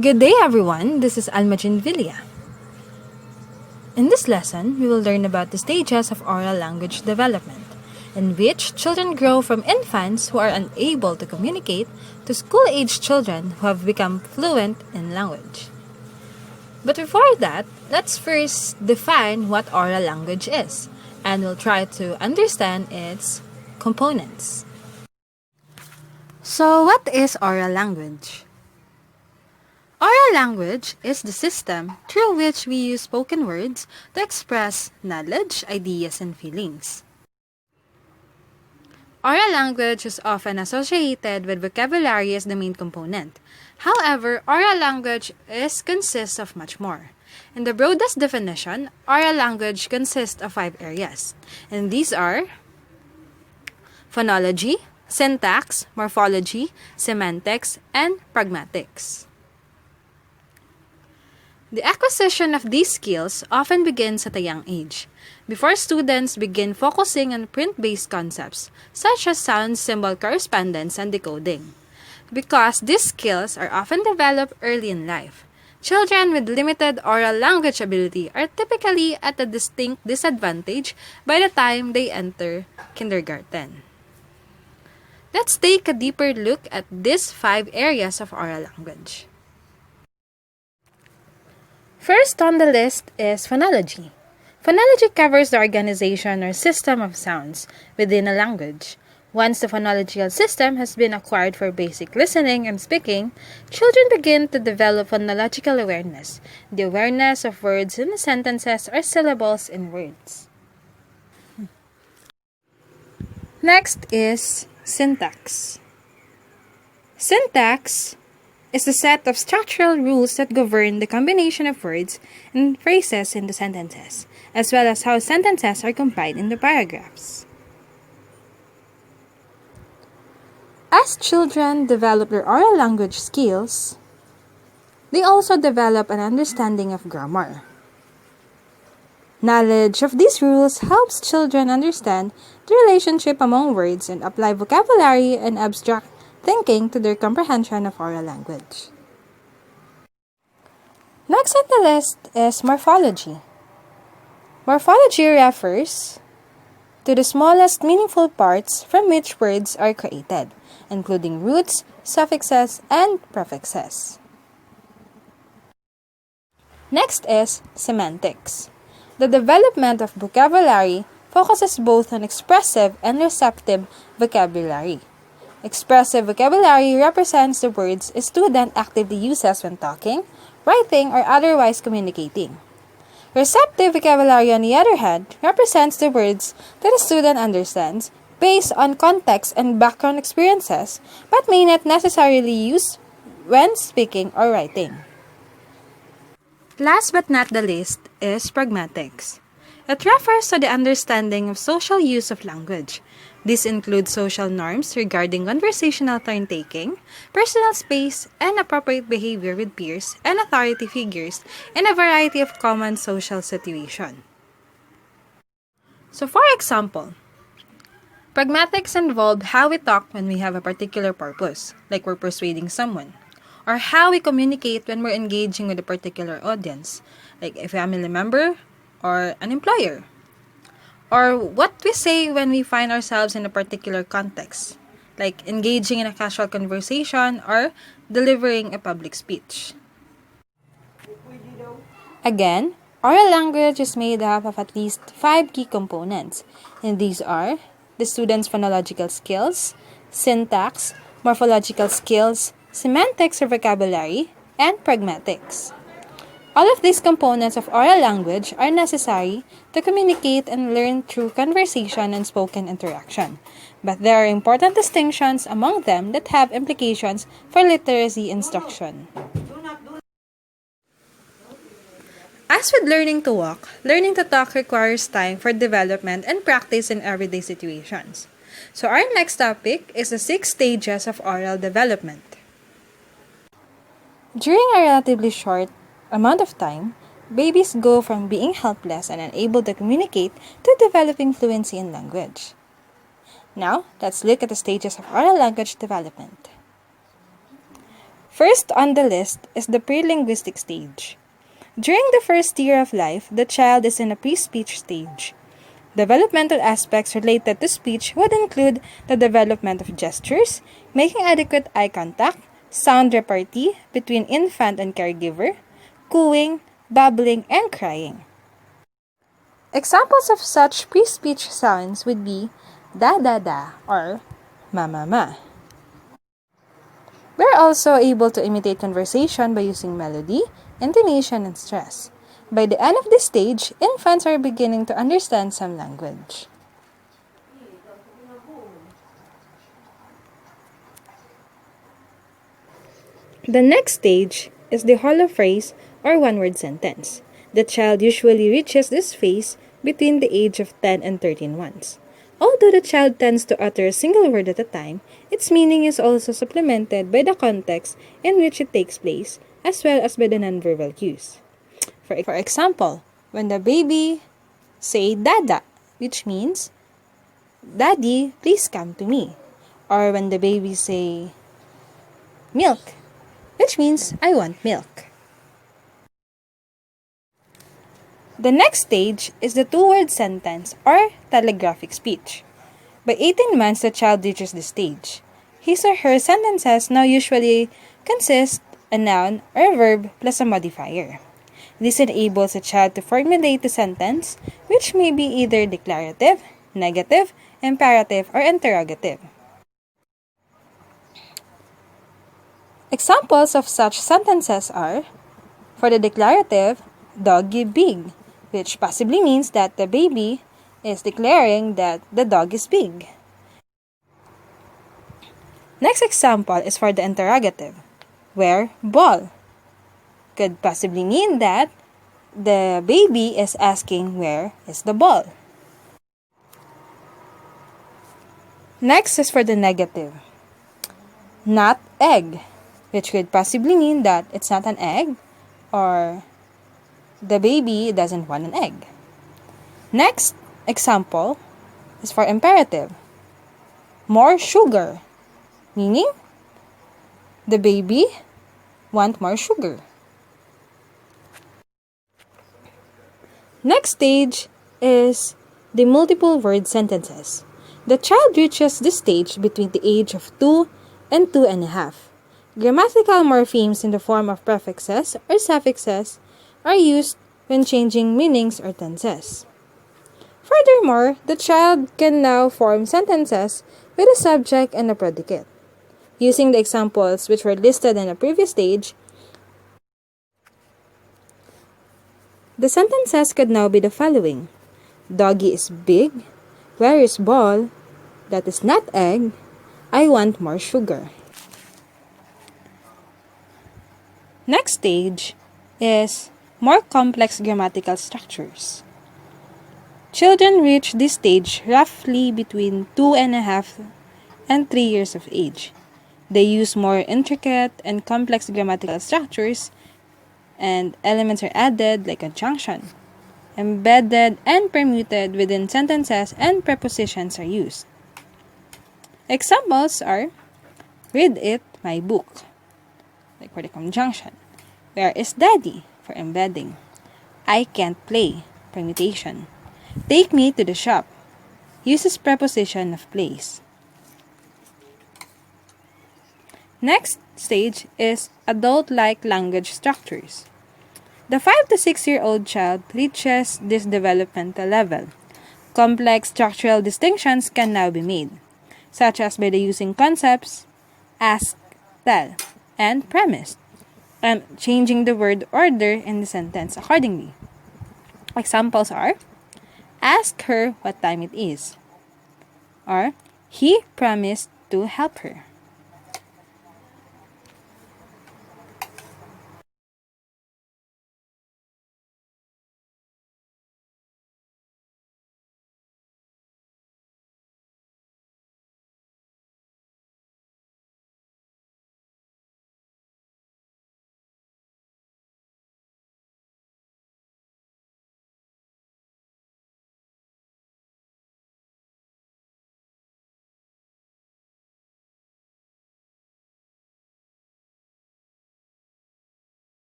Good day, everyone. This is Almajin Villa. In this lesson, we will learn about the stages of oral language development, in which children grow from infants who are unable to communicate to school-age children who have become fluent in language. But before that, let's first define what oral language is, and we'll try to understand its components. So, what is oral language? Oral language is the system through which we use spoken words to express knowledge, ideas, and feelings. Oral language is often associated with vocabulary as the main component. However, oral language consists of much more. In the broadest definition, oral language consists of 5 areas, and these are phonology, syntax, morphology, semantics, and pragmatics. The acquisition of these skills often begins at a young age, before students begin focusing on print-based concepts such as sound symbol correspondence and decoding. Because these skills are often developed early in life, children with limited oral language ability are typically at a distinct disadvantage by the time they enter kindergarten. Let's take a deeper look at these 5 areas of oral language. First on the list is phonology. Phonology covers the organization or system of sounds within a language. Once the phonological system has been acquired for basic listening and speaking, children begin to develop phonological awareness, the awareness of words in sentences or syllables in words. Next is syntax. Syntax is the set of structural rules that govern the combination of words and phrases in the sentences, as well as how sentences are combined in the paragraphs. As children develop their oral language skills, they also develop an understanding of grammar. Knowledge of these rules helps children understand the relationship among words and apply vocabulary and abstract thinking to their comprehension of oral language. Next on the list is morphology. Morphology refers to the smallest meaningful parts from which words are created, including roots, suffixes, and prefixes. Next is semantics. The development of vocabulary focuses both on expressive and receptive vocabulary. Expressive vocabulary represents the words a student actively uses when talking, writing, or otherwise communicating. Receptive vocabulary, on the other hand, represents the words that a student understands based on context and background experiences, but may not necessarily use when speaking or writing. Last but not the least is pragmatics. It refers to the understanding of social use of language. This includes social norms regarding conversational turn-taking, personal space, and appropriate behavior with peers and authority figures in a variety of common social situations. So for example, pragmatics involve how we talk when we have a particular purpose, like we're persuading someone, or how we communicate when we're engaging with a particular audience, like a family member or an employer. Or what we say when we find ourselves in a particular context, like engaging in a casual conversation or delivering a public speech. Again, oral language is made up of at least 5 key components, and these are the student's phonological skills, syntax, morphological skills, semantics or vocabulary, and pragmatics. All of these components of oral language are necessary to communicate and learn through conversation and spoken interaction, but there are important distinctions among them that have implications for literacy instruction. As with learning to walk, learning to talk requires time for development and practice in everyday situations. So our next topic is the 6 stages of oral development. During a relatively short amount of time, babies go from being helpless and unable to communicate to developing fluency in language. Now, let's look at the stages of oral language development. First on the list is the pre-linguistic stage. During the first year of life, the child is in a pre-speech stage. Developmental aspects related to speech would include the development of gestures, making adequate eye contact, sound repartee between infant and caregiver, cooing, babbling, and crying. Examples of such pre-speech sounds would be da da da or ma ma ma. We're also able to imitate conversation by using melody, intonation, and stress. By the end of this stage, infants are beginning to understand some language. The next stage is the hollow phrase or one-word sentence. The child usually reaches this phase between the age of 10 and 13 months. Although the child tends to utter a single word at a time, its meaning is also supplemented by the context in which it takes place, as well as by the nonverbal cues. For example, when the baby say dada, which means, Daddy, please come to me. Or when the baby say milk, which means, I want milk. The next stage is the two-word sentence or telegraphic speech. By 18 months, the child reaches this stage. His or her sentences now usually consist a noun or a verb plus a modifier. This enables a child to formulate the sentence, which may be either declarative, negative, imperative, or interrogative. Examples of such sentences are, for the declarative, doggy big, which possibly means that the baby is declaring that the dog is big. Next example is for the interrogative, where ball could possibly mean that the baby is asking where is the ball. Next is for the negative, not egg, which could possibly mean that it's not an egg or the baby doesn't want an egg. Next example is for imperative, more sugar, meaning the baby want more sugar. Next stage is the multiple word sentences. The child reaches this stage between the age of 2 and 2.5. Grammatical morphemes in the form of prefixes or suffixes are used when changing meanings or tenses. Furthermore, the child can now form sentences with a subject and a predicate. Using the examples which were listed in a previous stage, the sentences could now be the following. Doggy is big. Where is ball? That is not egg. I want more sugar. Next stage is more complex grammatical structures. Children reach this stage roughly between 2.5 and 3 years of age. They use more intricate and complex grammatical structures, and elements are added like conjunction, embedded and permuted within sentences, and prepositions are used. Examples are, read it, my book, like for the conjunction. Where is daddy, for embedding. I can't play, permutation. Take me to the shop, uses preposition of place. Next stage is adult-like language structures. The 5 to 6-year-old child reaches this developmental level. Complex structural distinctions can now be made, such as by the using concepts ask, tell, and premise, and changing the word order in the sentence accordingly. Examples are, ask her what time it is, or he promised to help her.